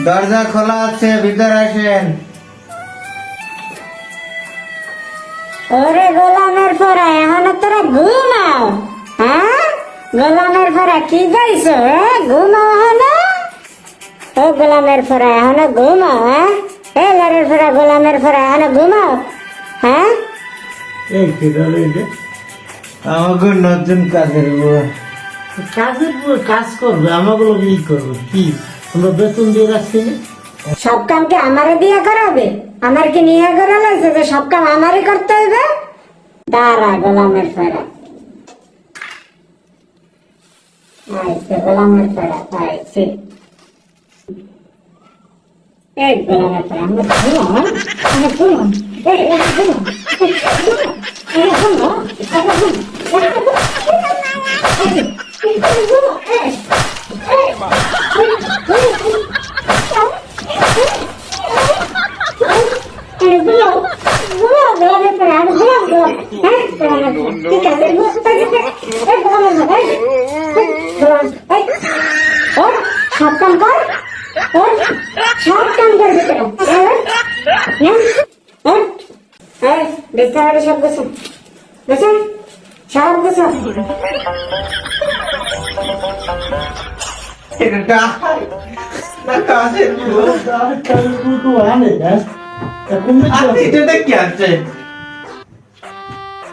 দরজা খোলা আছে, ভিতরে আসেন। ওরে গোলামের পরা এখনো তোরা ঘুমাও? হ্যাঁ, গোলামের পরা কি যাইছো? ঘুমাও এখনো? ও গোলামের পরা এখনো ঘুমাও? হ্যাঁ, এ লড়ের পরা গোলামের পরা এখনো ঘুমাও? হ্যাঁ, এই কিভাবে আমাকে নতুন কাজের বুয়া। কাজের পর কাজ করবে, আমাকে ই করবে কি? আমরা বেতন দিয়ে রাখছি না? সব কাম কি আমারে দিয়ে করাবে? আমার কি নিয়ে করা লাগছে যে সব কাম আমারই করতে হবে? দাঁড়া গোলামের পরা আইছে, গোলামের পরা আইছে। এই গোলামের পরা আমরা ঘুমাও, আমরা ঘুমাও, এই ঘুমাও, সব কাম কর, সব কাম করবে তোরা। সব গোছ গোছ, সব গোছ। এটা কাজের বুয়া। কাজের পর তো আনে, হ্যাঁ? এখন আপনি এটা কি আছে?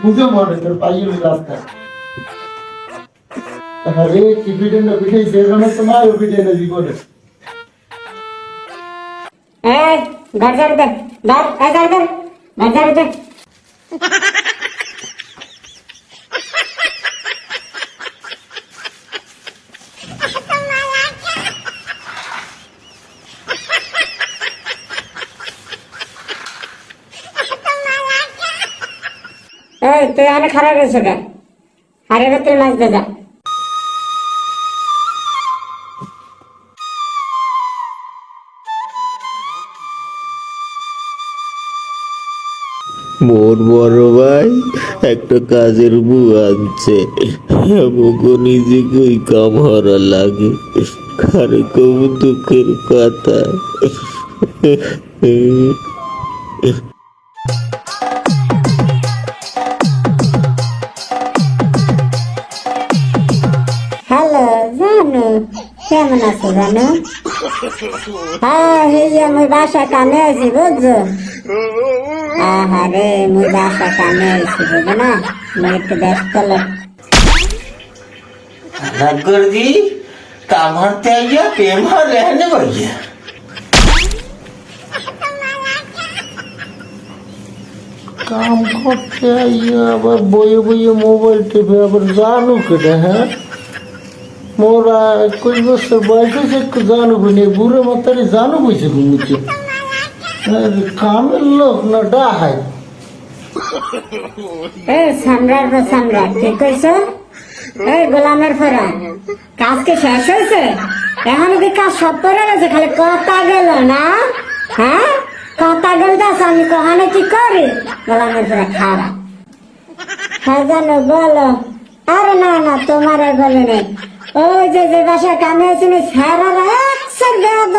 বুঝে মনে তোর পাইয়ে রাস্তা। আরে কি ভিডিও না ভিডিও যেখানে তো না ভিডিও না জীবনে। এই ঘর ঝাড়ু দে, ধর, এই ঘর ধর, ঘর ঝাড়ু দে। এই তুই এখানে খারাপ হয়েছে কেন? হারে ভেতরে মাছ দে যা। মোর বড় ভাই একটা কাজের বউ আনছে, আমাকে নিজেকে ওই কাম হারা লাগে। কারে কব দুঃখের কথা। হ্যালো জানু, কেমন আছো জানু? হ্যাঁ, মুই বাসা কামে আছি বুঝছো? আহারে মুই বাসা কামে আছি বুঝো না, মুই একটু ব্যস্ত লোক। नगरदी कामरते आइया प्रेम रहने भैया। কাম করতে আইয়া আবার বইয়ে বইয়ে মোবাইল টিপে আবার জানু কেটে, হ্যাঁ? মোরা 21 বছর বয়স হয়েছে, একটু জানু কিনে বুড়ো মাতারি জানু বইছে ঘুমুচ্ছে। কামের লোক না ডাহাই। এই সামরার পর সামরা, ঠিক কইছো? এই গোলামের ফেরা কাজ কি শেষ হয়েছে? এখন কি কাজ সব করে গেছে, খালি কথা গেল না? হ্যাঁ, কথা গেল দাস, আমি কখনো কি করি? গোলামের ফেরা খারাপ। হ্যাঁ জানো, বলো। আরে না না, তোমার আর বলে নেই। ওই যে যে বাসায় কামে আছে সারারা একসার বেয়াদ,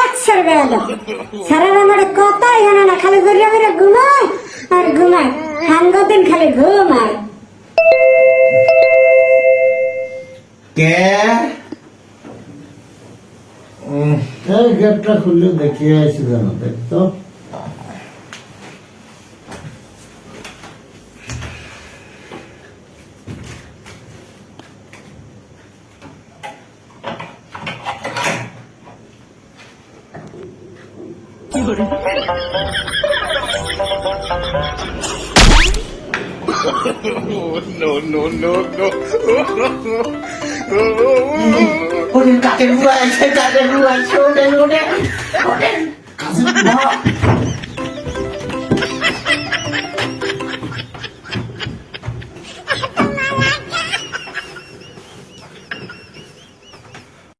একসার বেয়াদ। সারারা আমার কথাই হয় না, খালি ঘুরে ঘুরে ঘুমায় আর ঘুমায়, হাঙ্গ দিন খালি ঘুমায়। কে? এই গেটটা খুললে দেখিয়ে আসি জানো, দেখতো কাকের বুয়া আছে, কাকের বুয়া আছে, ওঠে ওঠে।